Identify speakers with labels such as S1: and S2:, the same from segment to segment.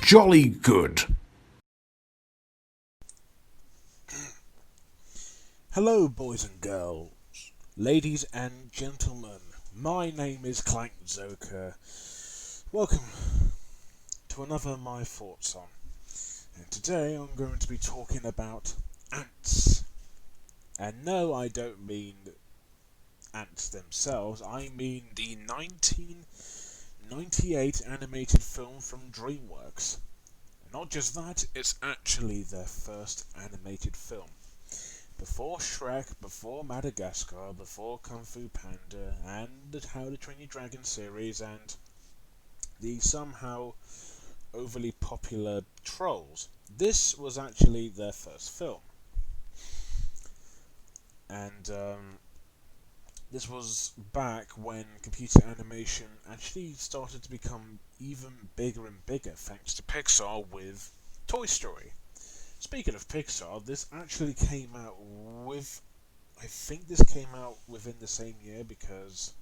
S1: jolly good.
S2: Hello, boys and girls, ladies and gentlemen. My name is Clank Zoka. Welcome to another of my thoughts on. And today I'm going to be talking about Antz. And no, I don't mean ants themselves. I mean the 1998 animated film from DreamWorks. And not just that, it's actually their first animated film. Before Shrek, before Madagascar, before Kung Fu Panda, and the How to Train Your Dragon series, and the somehow overly popular Trolls. This was actually their first film. And this was back when computer animation actually started to become even bigger and bigger thanks to Pixar with Toy Story. Speaking of Pixar, this actually came out with... I think this came out within the same year because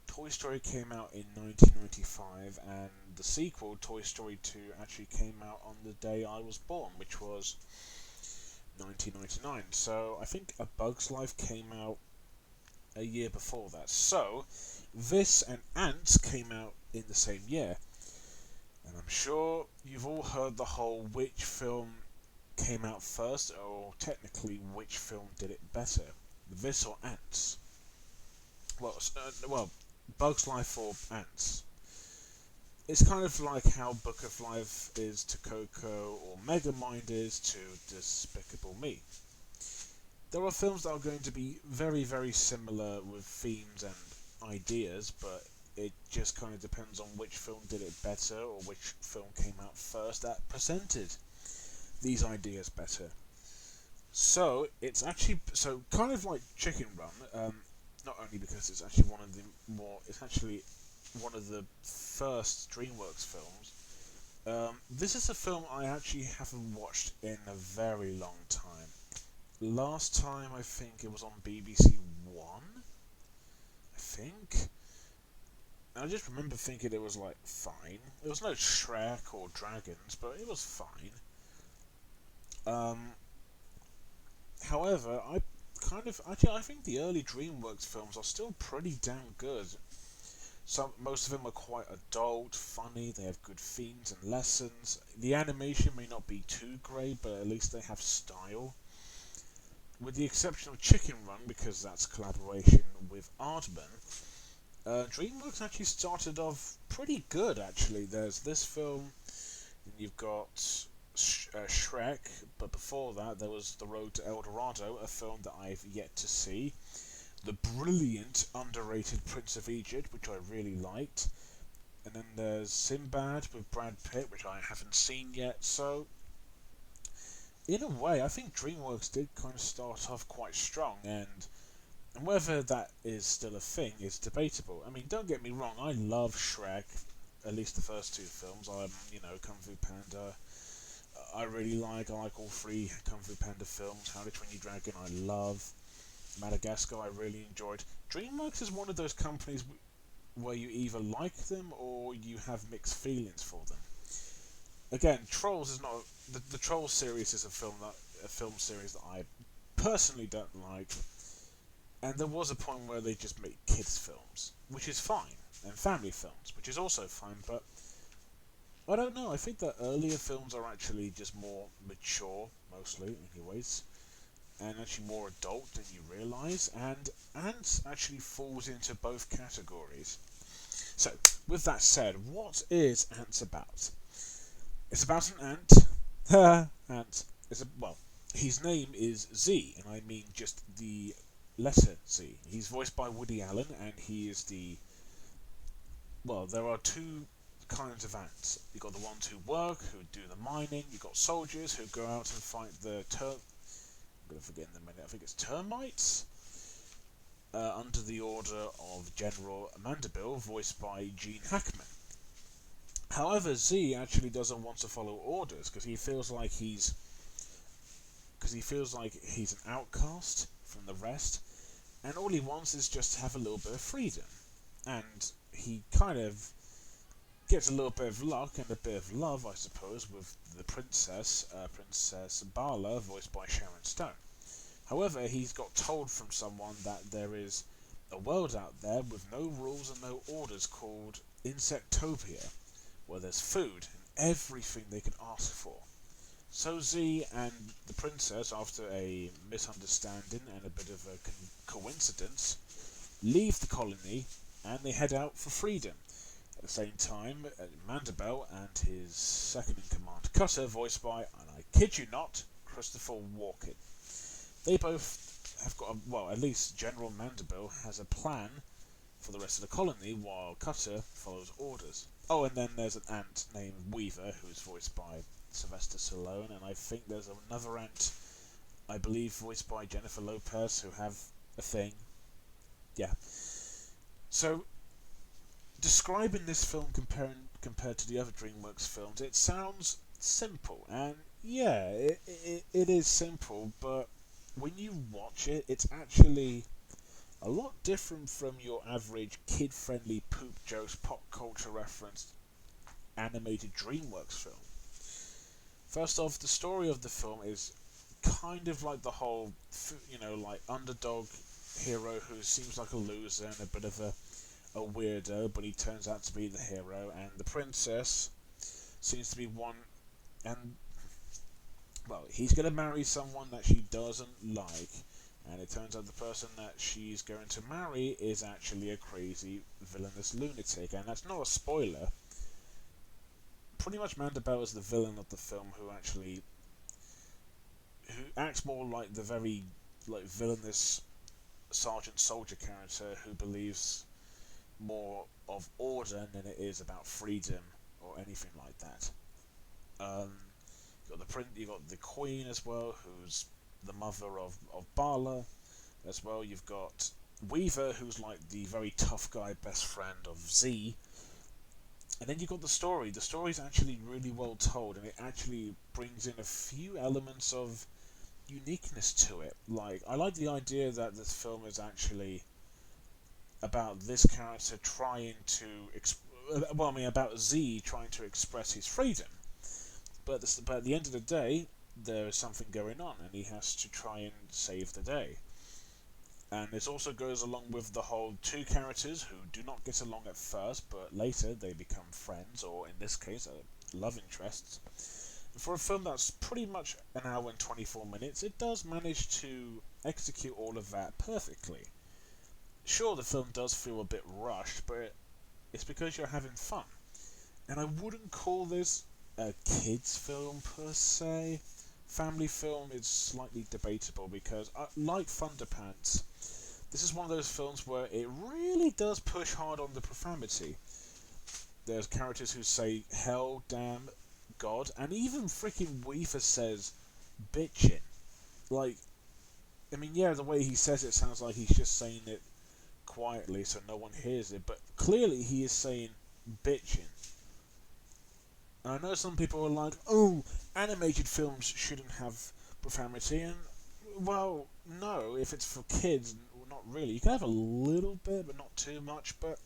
S2: Toy Story came out in 1995 and the sequel, Toy Story 2, actually came out on the day I was born, which was 1999. So I think A Bug's Life came out a year before that. So this and Antz came out in the same year. And I'm sure you've all heard the whole which film came out first, or technically which film did it better, this or Antz. Well, Bug's Life or Antz. It's kind of like how Book of Life is to Coco, or Megamind is to Despicable Me. There are films that are going to be very, very similar with themes and ideas, but it just kind of depends on which film did it better, or which film came out first that presented these ideas better. So it's actually kind of like Chicken Run, not only because it's actually one of the first DreamWorks films. This is a film I actually haven't watched in a very long time. Last time I think it was on BBC One, I think. And I just remember thinking it was like fine. There was no Shrek or dragons, but it was fine. However, I think the early DreamWorks films are still pretty damn good. Most of them are quite adult, funny, they have good themes and lessons. The animation may not be too great, but at least they have style. With the exception of Chicken Run, because that's collaboration with Aardman, DreamWorks actually started off pretty good, actually. There's this film, and you've got Shrek, but before that there was The Road to El Dorado, a film that I've yet to see. The brilliant, underrated Prince of Egypt, which I really liked. And then there's Sinbad with Brad Pitt, which I haven't seen yet. So, in a way, I think DreamWorks did kind of start off quite strong, and whether that is still a thing is debatable. I mean, don't get me wrong, I love Shrek, at least the first two films. Kung Fu Panda, I like all three Kung Fu Panda films. How to Train Your Dragon, I love. Madagascar, I really enjoyed. DreamWorks is one of those companies where you either like them or you have mixed feelings for them. Again, Trolls is not the Trolls series is a film series that I personally don't like, and there was a point where they just make kids films, which is fine, and family films, which is also fine, but I don't know, I think that earlier films are actually just more mature, mostly, anyways, and actually more adult than you realise, and Antz actually falls into both categories. So, with that said, what is Antz about? It's about an ant. Ant. His name is Z, and I mean just the letter Z. He's voiced by Woody Allen, and he is there are two kinds of ants. You've got the ones who work, who do the mining. You've got soldiers who go out and fight the I'm going to forget in a minute. I think it's termites. Under the order of General Mandeville, voiced by Gene Hackman. However, Z actually doesn't want to follow orders because he feels like he's an outcast from the rest, and all he wants is just to have a little bit of freedom. And he kind of Gets a little bit of luck and a bit of love, I suppose, with the princess, Princess Bala, voiced by Sharon Stone. However, he's got told from someone that there is a world out there with no rules and no orders called Insectopia, where there's food and everything they can ask for. So Z and the princess, after a misunderstanding and a bit of a coincidence, leave the colony and they head out for freedom. At the same time, Mandabelle and his second-in-command Cutter, voiced by, and I kid you not, Christopher Walken. They both have got, well, at least General Mandabelle has a plan for the rest of the colony, while Cutter follows orders. Oh, and then there's an ant named Weaver, who's voiced by Sylvester Stallone, and I think there's another ant, I believe, voiced by Jennifer Lopez, who have a thing. Yeah. So, describing this film compared to the other DreamWorks films, it sounds simple, and yeah, it is simple, but when you watch it, it's actually a lot different from your average kid-friendly poop jokes, pop culture reference animated DreamWorks film. First off, the story of the film is kind of like the whole, like underdog hero who seems like a loser and a bit of a weirdo, but he turns out to be the hero, and the princess seems to be one, and, well, he's going to marry someone that she doesn't like, and it turns out the person that she's going to marry is actually a crazy, villainous lunatic, and that's not a spoiler. Pretty much Mandabelle is the villain of the film who acts more like the very, villainous Sergeant Soldier character who believes more of order than it is about freedom or anything like that. You got the Queen as well, who's the mother of Bala as well. You've got Weaver, who's like the very tough guy best friend of Z. And then you've got the story. The story's actually really well told, and it actually brings in a few elements of uniqueness to it. Like, I like the idea that this film is actually about this character trying to about Z trying to express his freedom, but at the end of the day, there is something going on, and he has to try and save the day. And this also goes along with the whole two characters who do not get along at first, but later they become friends, or in this case, love interests. And for a film that's pretty much an hour and 24 minutes, it does manage to execute all of that perfectly. Sure, the film does feel a bit rushed, but it's because you're having fun. And I wouldn't call this a kids' film per se. Family film is slightly debatable because, like Thunderpants, this is one of those films where it really does push hard on the profanity. There's characters who say hell, damn, God, and even freaking Weaver says bitchin'. The way he says it sounds like he's just saying it quietly so no one hears it, but clearly he is saying bitchin'. And I know some people are like, oh, animated films shouldn't have profanity, and, well, no, if it's for kids, not really. You can have a little bit, but not too much, but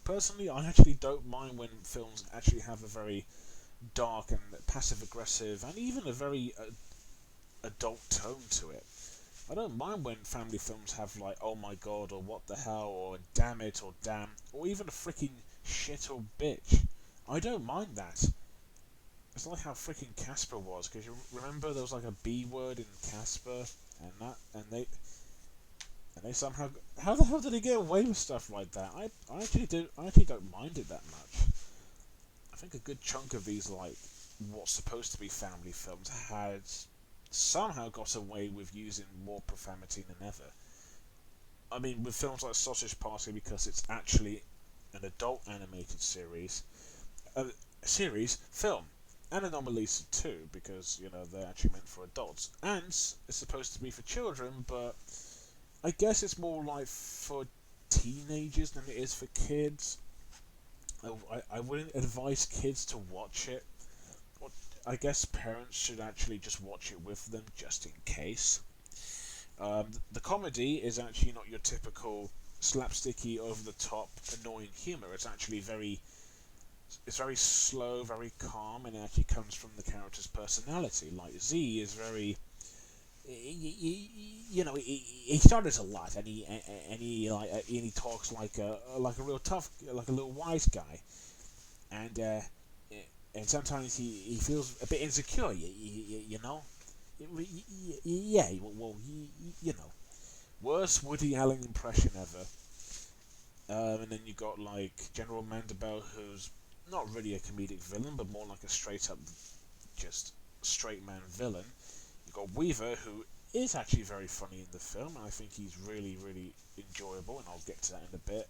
S2: personally, I actually don't mind when films actually have a very dark and passive-aggressive, and even a very adult tone to it. I don't mind when family films have, like, oh my god, or what the hell, or damn it, or damn, or even a freaking shit or bitch. I don't mind that. It's like how freaking Casper was, because you remember there was like a B word in Casper, and they somehow, how the hell did they get away with stuff like that? I actually don't mind it that much. I think a good chunk of these, like, what's supposed to be family films has somehow got away with using more profanity than ever. I mean, with films like Sausage Party, because it's actually an adult animated film. And Anomalisa too, because, they're actually meant for adults. Antz is supposed to be for children, but I guess it's more like for teenagers than it is for kids. I wouldn't advise kids to watch it. I guess parents should actually just watch it with them, just in case. The comedy is actually not your typical slapsticky, over-the-top, annoying humour. It's actually very It's very slow, very calm, and it actually comes from the character's personality. Like Z is very, he stutters a lot, and he talks like a real tough, like a little wise guy, and and sometimes he feels a bit insecure. You know, yeah. Well, you know, worst Woody Allen impression ever. And then you got like General Mandabell, who's not really a comedic villain, but more like a straight up, just straight man villain. You got Weaver, who is actually very funny in the film, and I think he's really, really enjoyable, and I'll get to that in a bit.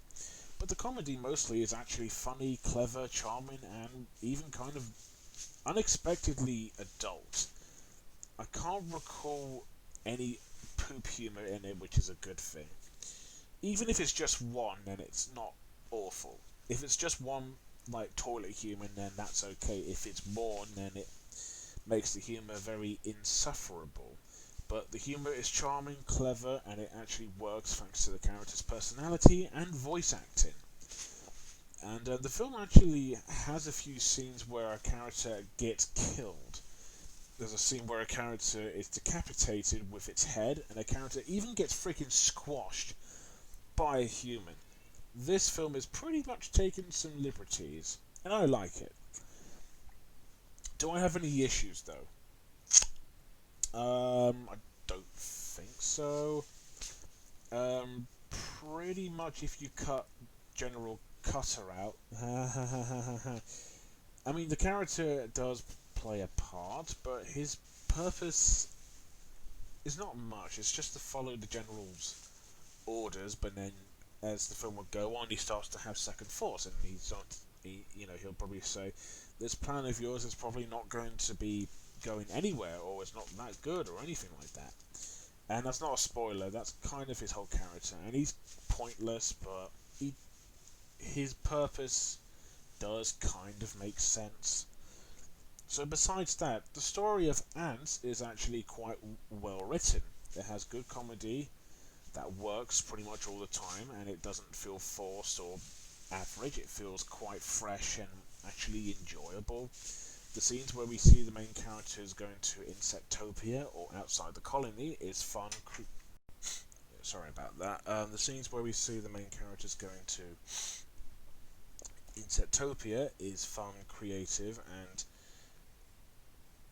S2: But the comedy mostly is actually funny, clever, charming, and even kind of unexpectedly adult. I can't recall any poop humor in it, which is a good thing. Even if it's just one, then it's not awful. If it's just one, like, toilet humor, then that's okay. If it's more, then it makes the humor very insufferable. But the humor is charming, clever, and it actually works thanks to the character's personality and voice acting. And the film actually has a few scenes where a character gets killed. There's a scene where a character is decapitated with its head, and a character even gets freaking squashed by a human. This film is pretty much taking some liberties, and I like it. Do I have any issues though? I don't think so. Um, Pretty much if you cut General Cutter out. I mean, the character does play a part, but his purpose is not much. It's just to follow the General's orders, but then as the film will go on, he starts to have second thoughts, and he'll probably say, "This plan of yours is probably not going to be going anywhere, or it's not that good, or anything like that." And that's not a spoiler. That's kind of his whole character, and he's pointless, but his purpose does kind of make sense. So besides that, the story of Antz is actually quite well written. It has good comedy that works pretty much all the time, and it doesn't feel forced or average. It feels quite fresh and actually enjoyable. The scenes where we see the main characters going to Insectopia or outside the colony is fun. Sorry about that. The scenes where we see the main characters going to Insectopia is fun, creative,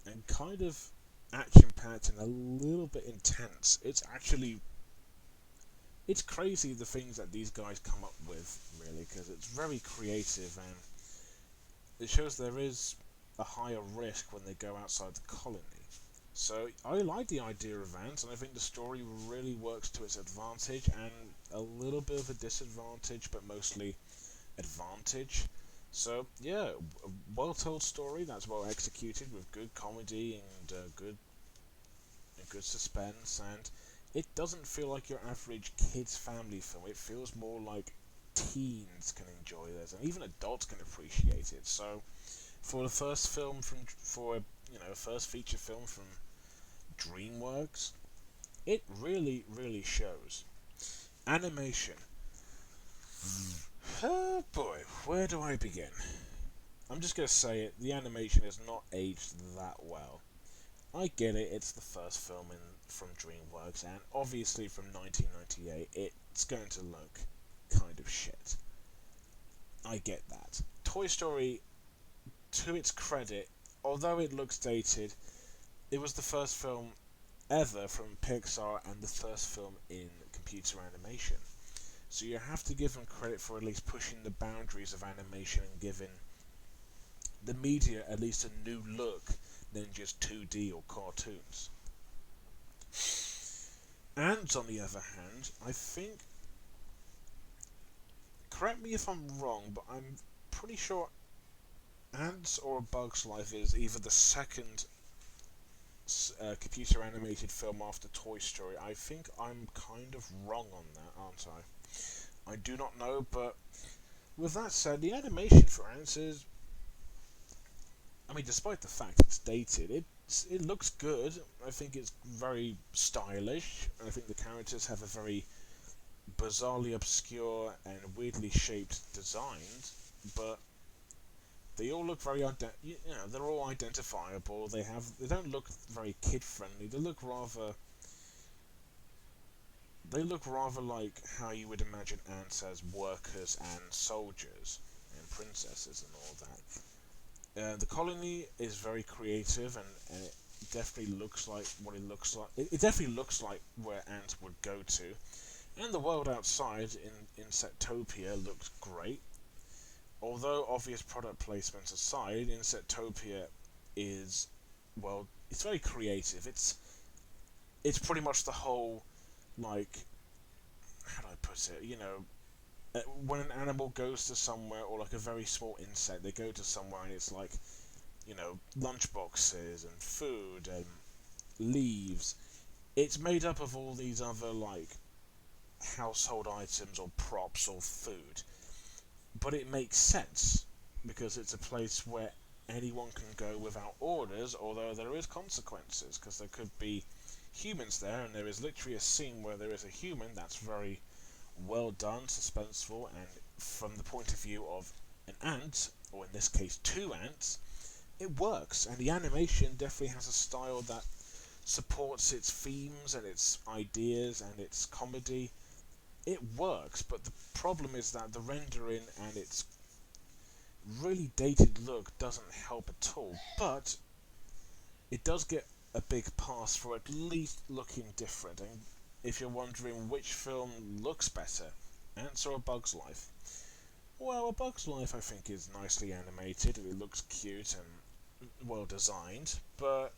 S2: and kind of action-packed and a little bit intense. It's crazy the things that these guys come up with, really, because it's very creative, and it shows there is a higher risk when they go outside the colony. So I like the idea of Antz, and I think the story really works to its advantage and a little bit of a disadvantage, but mostly advantage. So yeah, a well-told story that's well executed with good comedy and good suspense, and it doesn't feel like your average kids family film. It feels more like teens can enjoy this, and even adults can appreciate it. So for the first film first feature film from DreamWorks, it really, really shows. Animation. Oh boy, where do I begin? I'm just gonna say it, the animation is not aged that well. I get it, it's the first film from DreamWorks, and obviously from 1998, it's going to look kind of shit. I get that. Toy Story, to its credit, although it looks dated, it was the first film ever from Pixar and the first film in computer animation. So you have to give them credit for at least pushing the boundaries of animation and giving the media at least a new look than just 2D or cartoons. And on the other hand, I think, correct me if I'm wrong, but I'm pretty sure Antz or A Bug's Life is either the second computer animated film after Toy Story. I think I'm kind of wrong on that, aren't I? I do not know, but with that said, the animation for Antz is, I mean, despite the fact it's dated, it looks good. I think it's very stylish. I think the characters have a very bizarrely obscure and weirdly shaped designs, but They all look very they're all identifiable. They don't look very kid friendly. They look rather like how you would imagine ants as workers and soldiers and princesses and all that. The colony is very creative, and it definitely looks like what it looks like. It definitely looks like where ants would go to. And the world outside in Insectopia looks great. Although obvious product placements aside, Insectopia is, well, it's very creative. It's pretty much the whole, like, how do I put it? When an animal goes to somewhere, or like a very small insect, they go to somewhere and it's like, lunchboxes and food and leaves. It's made up of all these other, like, household items or props or food. But it makes sense because it's a place where anyone can go without orders, although there is consequences because there could be humans there, and there is literally a scene where there is a human that's very well done, suspenseful, and from the point of view of an ant, or in this case two ants, it works, and the animation definitely has a style that supports its themes and its ideas and its comedy. It works, but the problem is that the rendering and its really dated look doesn't help at all, but it does get a big pass for at least looking different. And if you're wondering which film looks better, Antz or A Bug's Life? Well, A Bug's Life I think is nicely animated, it looks cute and well designed, but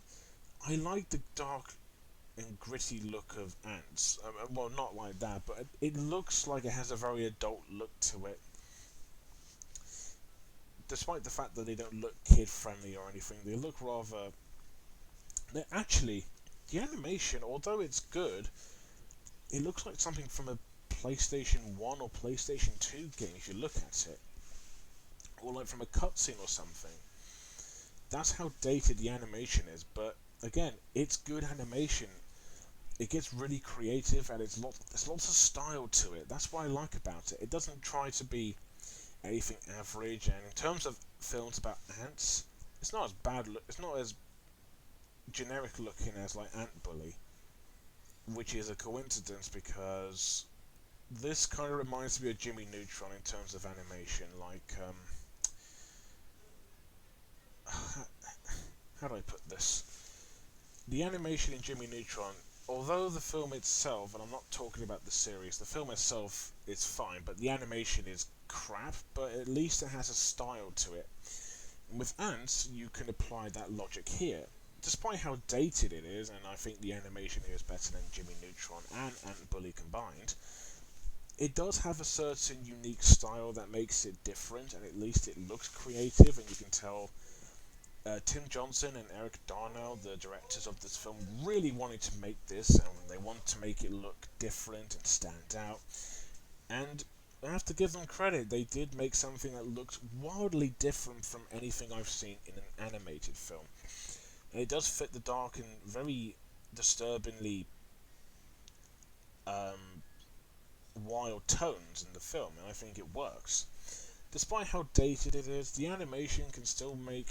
S2: I like the dark and gritty look of Antz. Well, not like that, but it looks like it has a very adult look to it. Despite the fact that they don't look kid friendly or anything, they look rather. Actually, the animation, although it's good, it looks like something from a PlayStation 1 or PlayStation 2 game if you look at it. Or like from a cutscene or something. That's how dated the animation is, but again, it's good animation. It gets really creative and there's lots of style to it. That's what I like about it. It doesn't try to be anything average, and in terms of films about ants, it's not as bad. It's not as generic looking as like Ant Bully, which is a coincidence because this kind of reminds me of Jimmy Neutron in terms of animation. Like, how do I put this? The animation in Jimmy Neutron, although the film itself, and I'm not talking about the series, the film itself is fine, but the animation is crap, but at least it has a style to it. And with Antz, you can apply that logic here. Despite how dated it is, and I think the animation here is better than Jimmy Neutron and Ant Bully combined, it does have a certain unique style that makes it different, and at least it looks creative, and you can tell Tim Johnson and Eric Darnell, the directors of this film, really wanted to make this, and they wanted to make it look different and stand out. And I have to give them credit, they did make something that looked wildly different from anything I've seen in an animated film. And it does fit the dark and very disturbingly wild tones in the film, and I think it works. Despite how dated it is, the animation can still make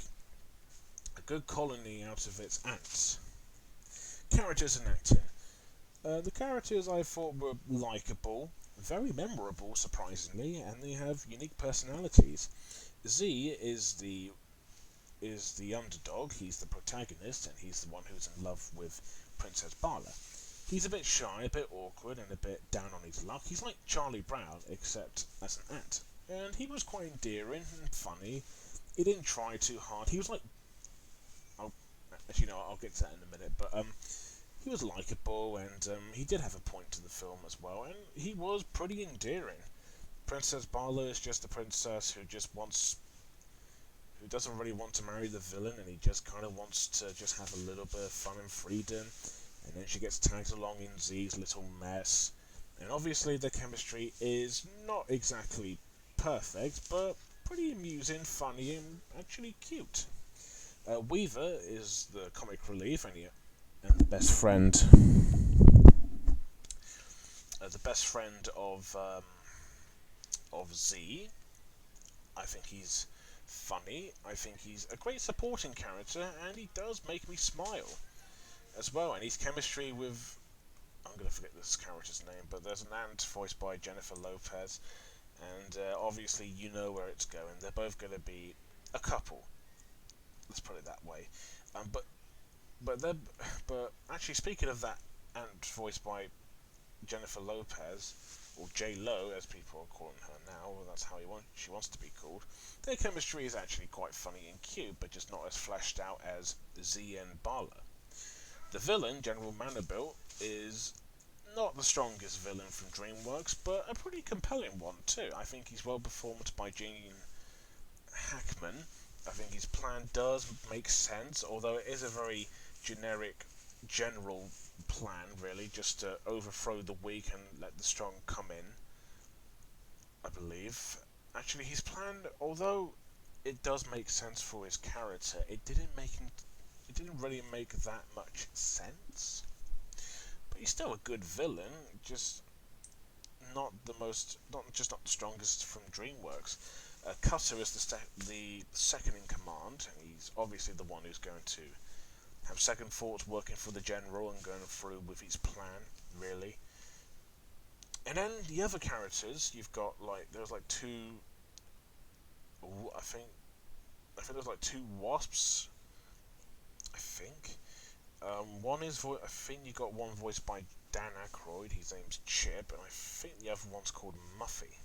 S2: a good colony out of its ants. Characters and acting. The characters I thought were likeable, very memorable surprisingly, and they have unique personalities. Z is the underdog, he's the protagonist, and he's the one who's in love with Princess Bala. He's a bit shy, a bit awkward, and a bit down on his luck. He's like Charlie Brown, except as an ant. And he was quite endearing and funny. He didn't try too hard. He was like... I'll get to that in a minute, but he was likeable, and he did have a point to the film as well, and he was pretty endearing. Princess Bala is just a princess who doesn't really want to marry the villain, and he just kind of wants to just have a little bit of fun and freedom, and then she gets tagged along in Z's little mess, and obviously the chemistry is not exactly perfect, but pretty amusing, funny, and actually cute. Weaver is the comic relief, and the best friend, of Z. I think he's funny. I think he's a great supporting character, and he does make me smile as well. And his chemistry with, I'm going to forget this character's name, but there's an Antz voiced by Jennifer Lopez, and obviously you know where it's going. They're both going to be a couple. Let's put it that way. But but actually, speaking of that Antz voiced by Jennifer Lopez, or J Lo as people are calling her now, well, that's how she wants to be called. Their chemistry is actually quite funny and cute, but just not as fleshed out as Z and Bala. The villain, General Manabil, is not the strongest villain from DreamWorks, but a pretty compelling one too. I think he's well performed by Gene Hackman. I think his plan does make sense, although it is a very generic, general plan, really, just to overthrow the weak and let the strong come in, I believe. Actually, his plan, although it does make sense for his character, it didn't really make that much sense. But he's still a good villain, just not the not the strongest from DreamWorks. Cutter is the second in command, and he's obviously the one who's going to have second thoughts working for the general and going through with his plan, really. And then the other characters, you've got there's two. I think there's two wasps. I think. One is I think you got one voiced by Dan Aykroyd. His name's Chip, and I think the other one's called Muffy.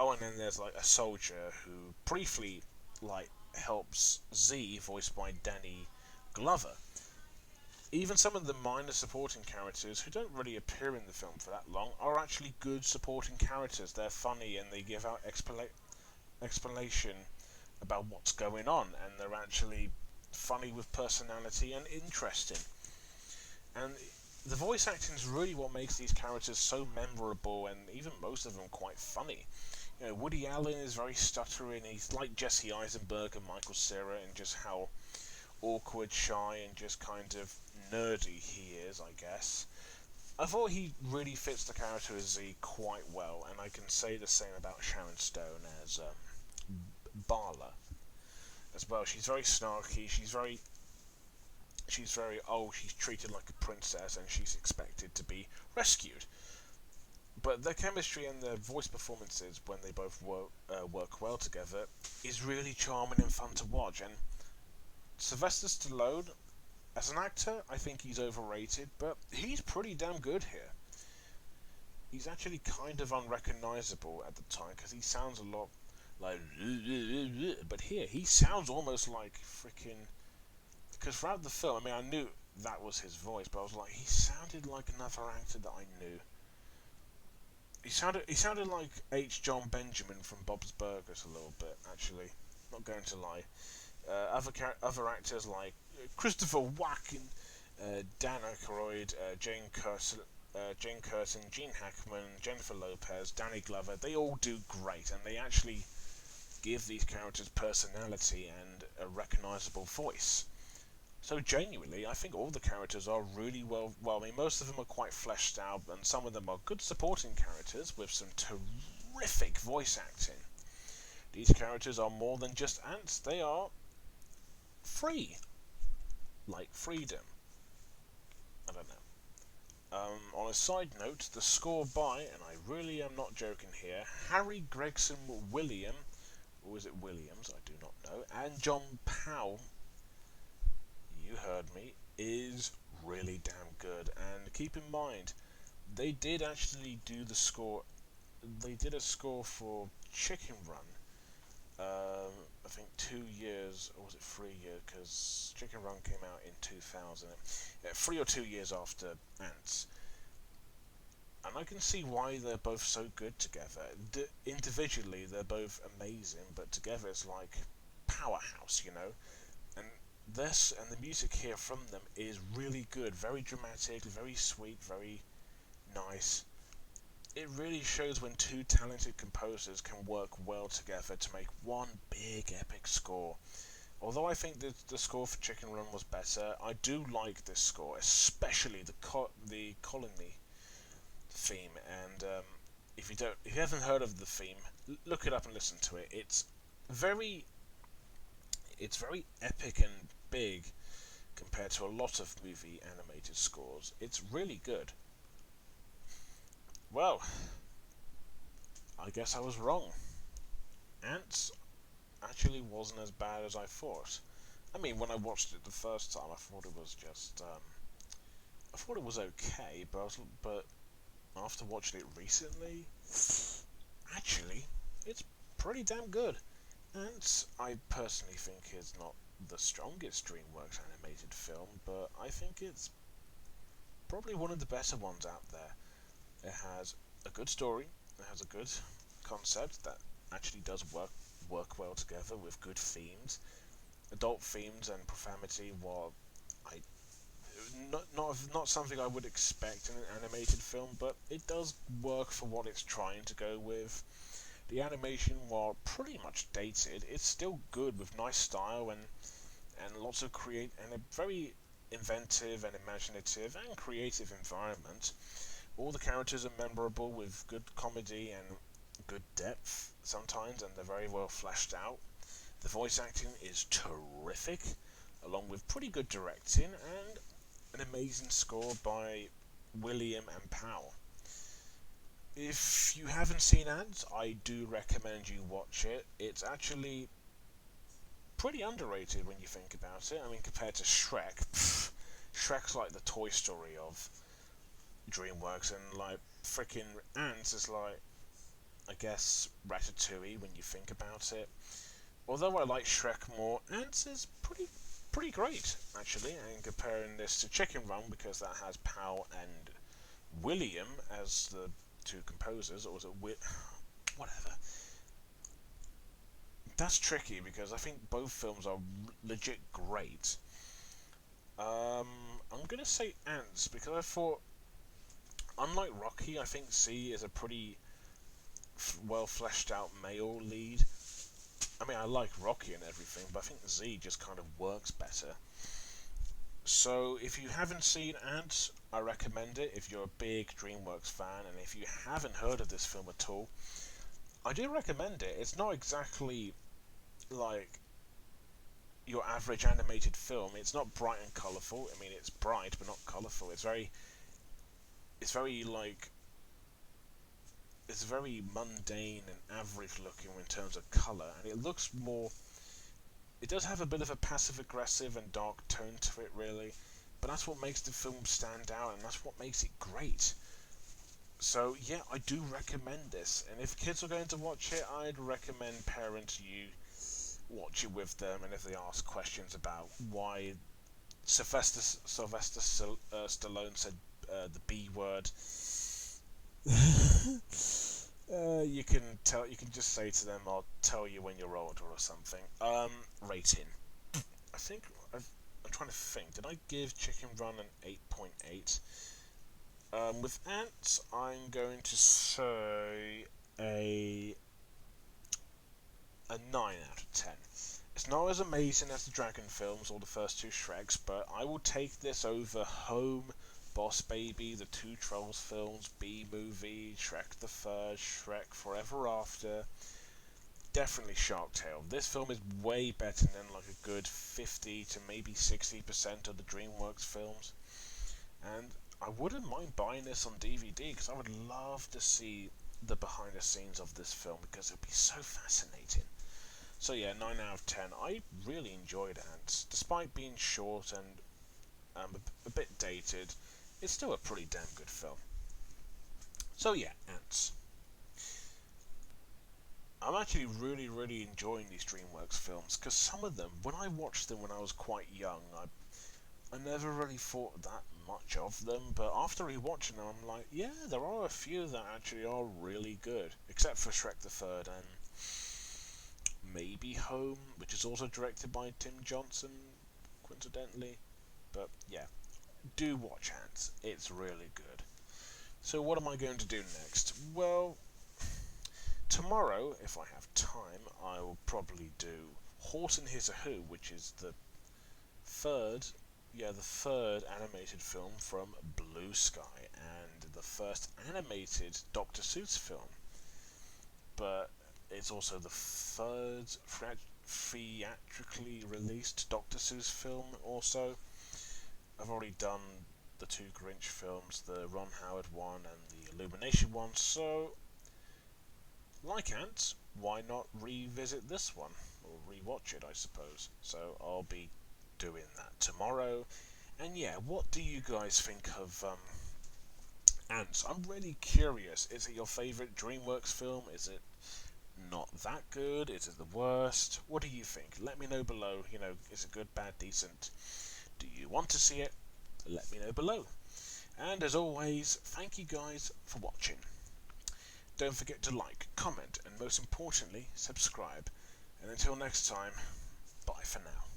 S2: Oh, and then there's a soldier who briefly helps Z, voiced by Danny Glover. Even some of the minor supporting characters who don't really appear in the film for that long are actually good supporting characters. They're funny and they give out explanation about what's going on, and they're actually funny with personality and interesting. And the voice acting is really what makes these characters so memorable, and even most of them quite funny. Woody Allen is very stuttering. He's like Jesse Eisenberg and Michael Cera, and just how awkward, shy, and just kind of nerdy he is, I guess. I thought he really fits the character as Z quite well, and I can say the same about Sharon Stone as Bala as well. She's very snarky. She's treated like a princess, and she's expected to be rescued. But their chemistry and their voice performances, when they both work well together, is really charming and fun to watch. And Sylvester Stallone, as an actor, I think he's overrated, but he's pretty damn good here. He's actually kind of unrecognizable at the time, because he sounds a lot like... But here, he sounds almost like freaking... Because throughout the film, I knew that was his voice, but I was like, he sounded like another actor that I knew. He sounded like H. John Benjamin from Bob's Burgers a little bit, actually. Not going to lie. Other actors like Christopher Walken, Dan Aykroyd, Jane Curtin, Gene Hackman, Jennifer Lopez, Danny Glover, they all do great, and they actually give these characters personality and a recognizable voice. So genuinely, I think all the characters are really well, most of them are quite fleshed out, and some of them are good supporting characters with some terrific voice acting. These characters are more than just ants, they are free. Like freedom. I don't know. On a side note, the score by, and I really am not joking here, Harry Gregson William, or is it Williams, I do not know, and John Powell, you heard me, is really damn good. And keep in mind, they did actually do the score. They did a score for Chicken Run. I think 2 years, or was it 3 years? Because Chicken Run came out in 2000. 3 or 2 years after Antz. And I can see why they're both so good together. Individually, they're both amazing, but together it's like powerhouse, And this and the music here from them is really good, very dramatic, very sweet, very nice. It really shows when two talented composers can work well together to make one big epic score. Although I think the score for Chicken Run was better, I do like this score, especially the colony theme. And if you haven't heard of the theme, look it up and listen to it. It's very it's very epic and big compared to a lot of movie animated scores. It's really good. Well, I guess I was wrong. Antz actually wasn't as bad as I thought. I mean, when I watched it the first time, I thought it was just, I thought it was okay, but after watching it recently, actually, it's pretty damn good. And I personally think it's not the strongest DreamWorks animated film, but I think it's probably one of the better ones out there. It has a good story, it has a good concept that actually does work well together with good themes, adult themes and profanity. While I not something I would expect in an animated film, but it does work for what it's trying to go with. The animation, while pretty much dated, it's still good with nice style and lots of create and a very inventive and imaginative and creative environment. All the characters are memorable with good comedy and good depth sometimes, and they're very well fleshed out. The voice acting is terrific, along with pretty good directing and an amazing score by William and Powell. If you haven't seen Antz, I do recommend you watch it. It's actually pretty underrated when you think about it. I mean, compared to Shrek, Shrek's like the Toy Story of DreamWorks, and like freaking Antz is like, I guess, Ratatouille when you think about it. Although I like Shrek more, Antz is pretty great actually. And comparing this to Chicken Run, because that has Powell and William as the two composers, or was it whatever. That's tricky because I think both films are legit great. I'm gonna say Antz because I thought, unlike Rocky, I think Z is a pretty well fleshed out male lead. I mean, I like Rocky and everything, but I think Z just kind of works better. So, if you haven't seen Antz, I recommend it if you're a big DreamWorks fan, and if you haven't heard of this film at all, I do recommend it. It's not exactly like your average animated film. It's not bright and colourful. I mean, it's bright but not colourful. It's very like it's very mundane and average looking in terms of colour, and it looks more. It does have a bit of a passive aggressive and dark tone to it, really, but that's what makes the film stand out, and that's what makes it great. So yeah, I do recommend this, and if kids are going to watch it, I'd recommend parents you watch it with them, and if they ask questions about why Sylvester Stallone said the B word, you can just say to them, "I'll tell you when you're older" or something. Rating. I think I'm trying to think. Did I give Chicken Run an 8.8? With Antz, I'm going to say a a 9 out of 10. It's not as amazing as the Dragon films or the first two Shreks, but I will take this over Home, Boss Baby, the two Trolls films, B Movie, Shrek the Third, Shrek Forever After. Definitely Shark Tale. This film is way better than like a good 50 to maybe 60% of the DreamWorks films. And I wouldn't mind buying this on DVD because I would love to see the behind the scenes of this film because it would be so fascinating. So yeah, 9 out of 10. I really enjoyed Antz. Despite being short and a bit dated, it's still a pretty damn good film. So yeah, Antz. I'm actually really enjoying these DreamWorks films because some of them, when I watched them when I was quite young, I never really thought that much of them, but after rewatching them, I'm like, yeah, there are a few that actually are really good, except for Shrek the Third and maybe Home, which is also directed by Tim Johnson, coincidentally. But yeah, do watch Antz. It's really good. So what am I going to do next? Well, tomorrow, if I have time, I will probably do Horse and His a Who, which is third, the third animated film from Blue Sky, and the first animated Dr. Seuss film. But It's also the third theatrically released Dr. Seuss film. Also, I've already done the two Grinch films, the Ron Howard one and the Illumination one, so like Antz, why not revisit this one? Or rewatch it, I suppose. So I'll be doing that tomorrow. And yeah, what do you guys think of Antz? I'm really curious. Is it your favourite DreamWorks film? Is it not that good? Is it the worst? What do you think? Let me know below. Is it good, bad, decent? Do you want to see it? Let me know below. And as always, thank you guys for watching. Don't forget to like, comment, and most importantly, subscribe. And until next time, bye for now.